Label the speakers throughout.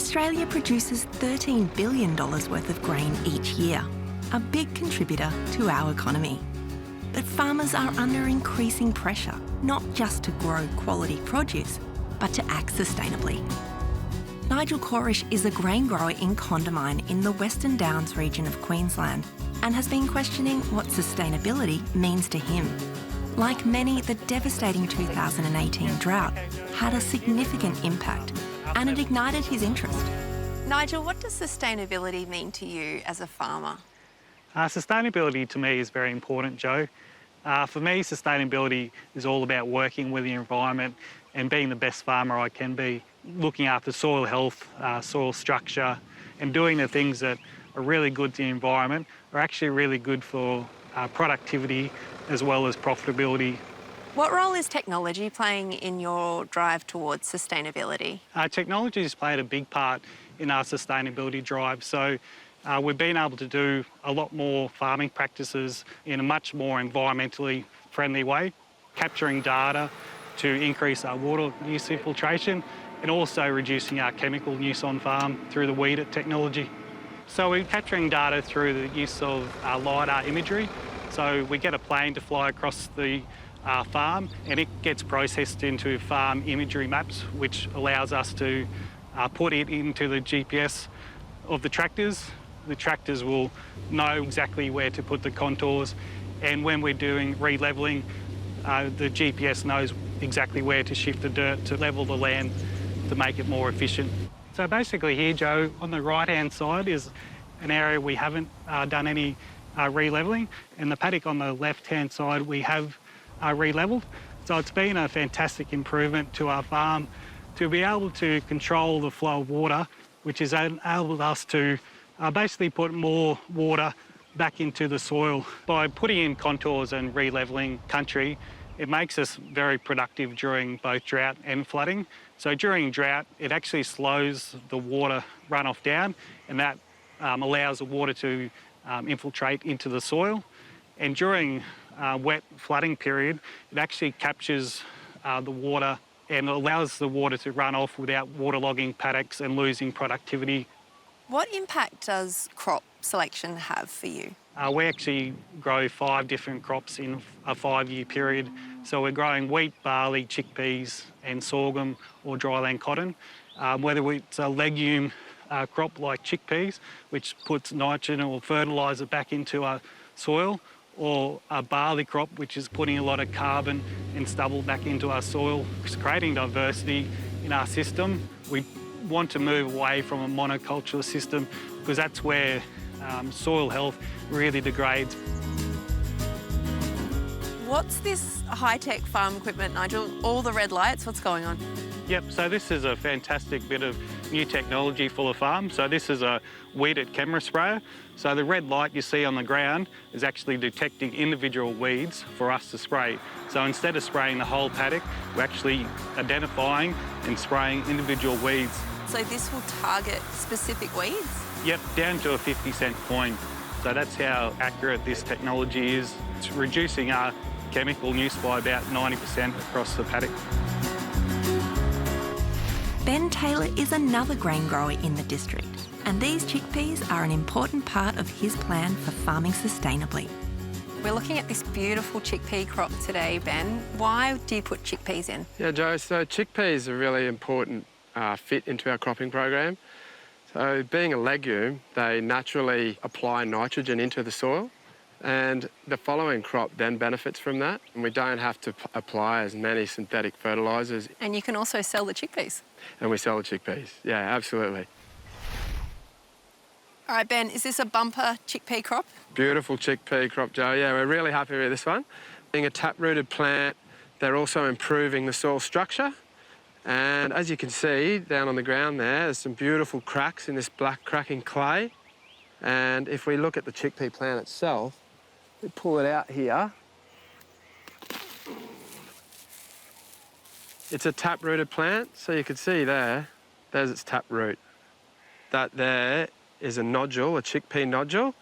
Speaker 1: Australia produces $13 billion worth of grain each year, a big contributor to our economy. But farmers are under increasing pressure, not just to grow quality produce, but to act sustainably. Nigel Corish is a grain grower in Condamine in the Western Downs region of Queensland and has been questioning what sustainability means to him. Like many, the devastating 2018 drought had a significant impact and it ignited his interest.
Speaker 2: Nigel, what does sustainability mean to you as a farmer?
Speaker 3: Sustainability to me is very important, Jo. For me, sustainability is all about working with the environment and being the best farmer I can be, looking after soil health, soil structure, and doing the things that are really good to the environment are actually really good for productivity as well as profitability.
Speaker 2: What role is technology playing in your drive towards sustainability?
Speaker 3: Technology has played a big part in our sustainability drive. So we've been able to do a lot more farming practices in a much more environmentally friendly way, capturing data to increase our water use infiltration and also reducing our chemical use on farm through the weeder technology. So we're capturing data through the use of LiDAR imagery. So we get a plane to fly across the farm and it gets processed into farm imagery maps, which allows us to put it into the GPS of the tractors. The tractors will know exactly where to put the contours, and when we're doing re-levelling, the GPS knows exactly where to shift the dirt to level the land to make it more efficient. So basically here, Jo, on the right-hand side is an area we haven't done any re-levelling, and the paddock on the left-hand side we have re-levelled. So it's been a fantastic improvement to our farm to be able to control the flow of water, which has enabled us to basically put more water back into the soil. By putting in contours and re-levelling country, it makes us very productive during both drought and flooding. So during drought, it actually slows the water runoff down, and that allows the water to infiltrate into the soil. And during wet flooding period, it actually captures the water and allows the water to run off without waterlogging paddocks and losing productivity.
Speaker 2: What impact does crop selection have for you?
Speaker 3: We actually grow 5 different crops in a 5-year period. So we're growing wheat, barley, chickpeas and sorghum or dryland cotton. Whether it's a legume crop like chickpeas, which puts nitrogen or fertiliser back into our soil, or a barley crop, which is putting a lot of carbon and stubble back into our soil, creating diversity in our system. We want to move away from a monoculture system because that's where soil health really degrades.
Speaker 2: What's this high-tech farm equipment, Nigel? All the red lights, what's going on?
Speaker 3: Yep, so this is a fantastic bit of new technology for the farm. So this is a weeded camera sprayer. So the red light you see on the ground is actually detecting individual weeds for us to spray. So instead of spraying the whole paddock, we're actually identifying and spraying individual weeds.
Speaker 2: So this will target specific weeds?
Speaker 3: Yep, down to a 50-cent coin. So that's how accurate this technology is. It's reducing our chemical use by about 90% across the paddock.
Speaker 1: Ben Taylor is another grain grower in the district, and these chickpeas are an important part of his plan for farming sustainably.
Speaker 2: We're looking at this beautiful chickpea crop today, Ben. Why do you put chickpeas in?
Speaker 4: Yeah, Jo, so chickpeas are really important fit into our cropping program. So being a legume, they naturally apply nitrogen into the soil, and the following crop then benefits from that, and we don't have to apply as many synthetic fertilisers.
Speaker 2: And you can also sell the chickpeas.
Speaker 4: And we sell the chickpeas, yeah, absolutely.
Speaker 2: All right, Ben, is this a bumper chickpea crop?
Speaker 4: Beautiful chickpea crop, Jo. Yeah, we're really happy with this one. Being a tap-rooted plant, they're also improving the soil structure. And as you can see down on the ground there's some beautiful cracks in this black cracking clay. And if we look at the chickpea plant itself, we pull it out here. It's a tap-rooted plant, so you can see there's its tap root. That there is a nodule, a chickpea nodule,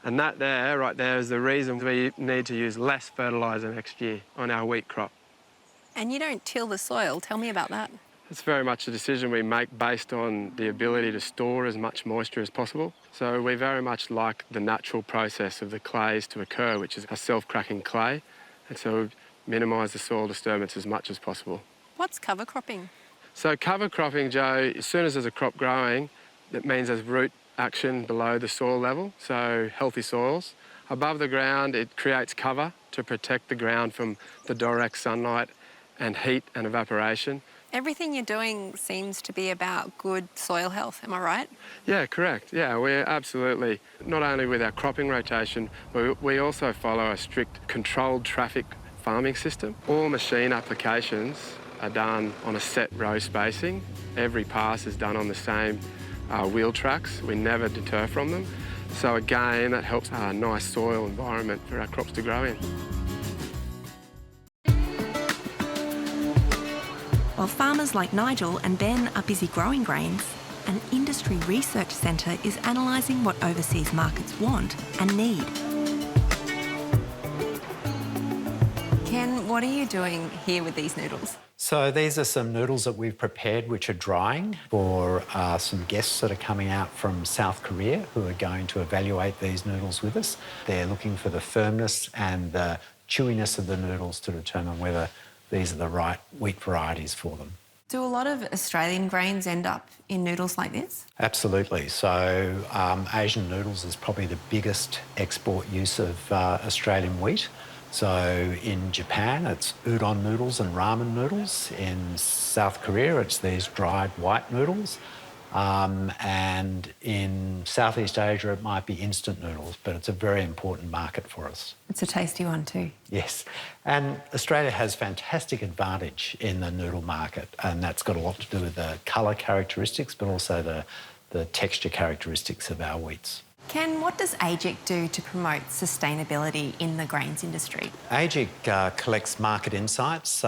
Speaker 4: and that there, right there, is the reason we need to use less fertiliser next year on our wheat crop.
Speaker 2: And you don't till the soil. Tell me about that.
Speaker 4: It's very much a decision we make based on the ability to store as much moisture as possible. So we very much like the natural process of the clays to occur, which is a self-cracking clay, and so minimise the soil disturbance as much as possible.
Speaker 2: What's cover cropping?
Speaker 4: So cover cropping, Joe, as soon as there's a crop growing, it means there's root action below the soil level, so healthy soils. Above the ground, it creates cover to protect the ground from the direct sunlight and heat and evaporation.
Speaker 2: Everything you're doing seems to be about good soil health, am I right?
Speaker 4: Yeah, correct. Yeah, we're absolutely, not only with our cropping rotation, but we also follow a strict controlled traffic farming system. All machine applications are done on a set row spacing. Every pass is done on the same wheel tracks. We never deter from them. So again, that helps a nice soil environment for our crops to grow in.
Speaker 1: While farmers like Nigel and Ben are busy growing grains, an industry research centre is analysing what overseas markets want and need.
Speaker 2: Ken, what are you doing here with these noodles?
Speaker 5: So these are some noodles that we've prepared which are drying for some guests that are coming out from South Korea who are going to evaluate these noodles with us. They're looking for the firmness and the chewiness of the noodles to determine whether these are the right wheat varieties for them.
Speaker 2: Do a lot of Australian grains end up in noodles like this?
Speaker 5: Absolutely. So Asian noodles is probably the biggest export use of Australian wheat. So in Japan, it's udon noodles and ramen noodles. In South Korea, it's these dried white noodles. And in Southeast Asia, it might be instant noodles, but it's a very important market for us.
Speaker 2: It's a tasty one too.
Speaker 5: Yes. And Australia has fantastic advantage in the noodle market, and that's got a lot to do with the colour characteristics, but also the texture characteristics of our wheats.
Speaker 2: Ken, what does AGIC do to promote sustainability in the grains industry?
Speaker 5: AGIC collects market insights,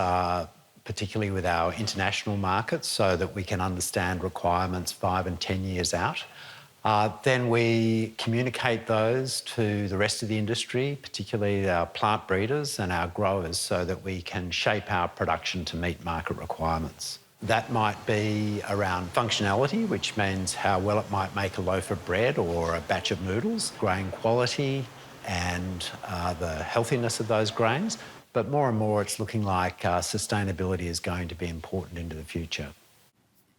Speaker 5: particularly with our international markets, so that we can understand requirements 5 and 10 years out. Then we communicate those to the rest of the industry, particularly our plant breeders and our growers, so that we can shape our production to meet market requirements. That might be around functionality, which means how well it might make a loaf of bread or a batch of noodles, grain quality and the healthiness of those grains. But more and more it's looking like sustainability is going to be important into the future.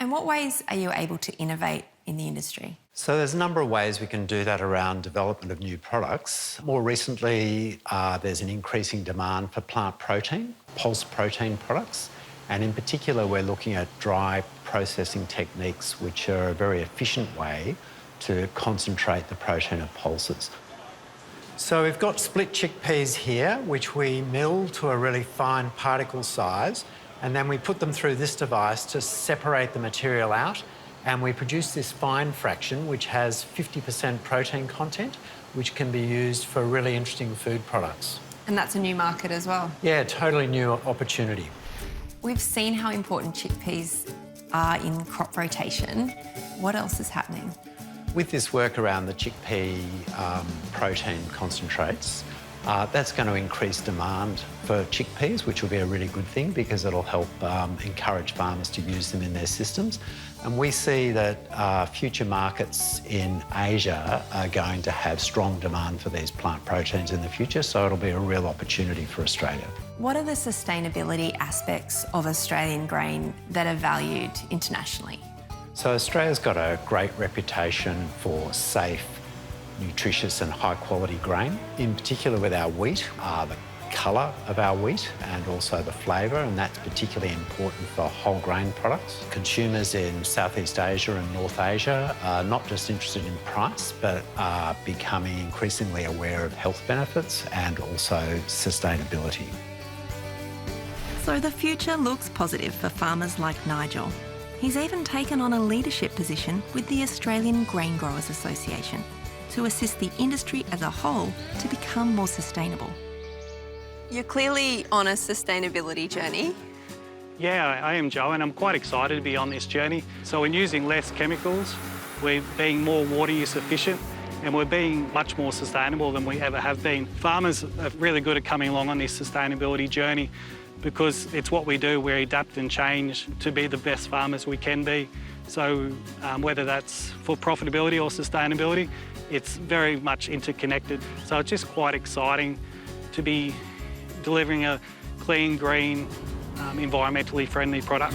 Speaker 2: And what ways are you able to innovate in the industry?
Speaker 5: So there's a number of ways we can do that around development of new products. More recently, there's an increasing demand for plant protein, pulse protein products. And in particular, we're looking at dry processing techniques, which are a very efficient way to concentrate the protein of pulses. So we've got split chickpeas here, which we mill to a really fine particle size, and then we put them through this device to separate the material out, and we produce this fine fraction, which has 50% protein content, which can be used for really interesting food products.
Speaker 2: And that's a new market as well?
Speaker 5: Yeah, totally new opportunity.
Speaker 2: We've seen how important chickpeas are in crop rotation. What else is happening?
Speaker 5: With this work around the chickpea protein concentrates, that's going to increase demand for chickpeas, which will be a really good thing because it'll help encourage farmers to use them in their systems. And we see that future markets in Asia are going to have strong demand for these plant proteins in the future, so it'll be a real opportunity for Australia.
Speaker 2: What are the sustainability aspects of Australian grain that are valued internationally?
Speaker 5: So Australia's got a great reputation for safe, nutritious and high quality grain, in particular with our wheat, the colour of our wheat and also the flavour, and that's particularly important for whole grain products. Consumers in Southeast Asia and North Asia are not just interested in price, but are becoming increasingly aware of health benefits and also sustainability.
Speaker 1: So the future looks positive for farmers like Nigel. He's even taken on a leadership position with the Australian Grain Growers Association to assist the industry as a whole to become more sustainable.
Speaker 2: You're clearly on a sustainability journey.
Speaker 3: Yeah, I am, Joe, and I'm quite excited to be on this journey. So we're using less chemicals, we're being more water use efficient, and we're being much more sustainable than we ever have been. Farmers are really good at coming along on this sustainability journey, because it's what we do. We adapt and change to be the best farmers we can be. So whether that's for profitability or sustainability, it's very much interconnected. So it's just quite exciting to be delivering a clean, green, environmentally friendly product.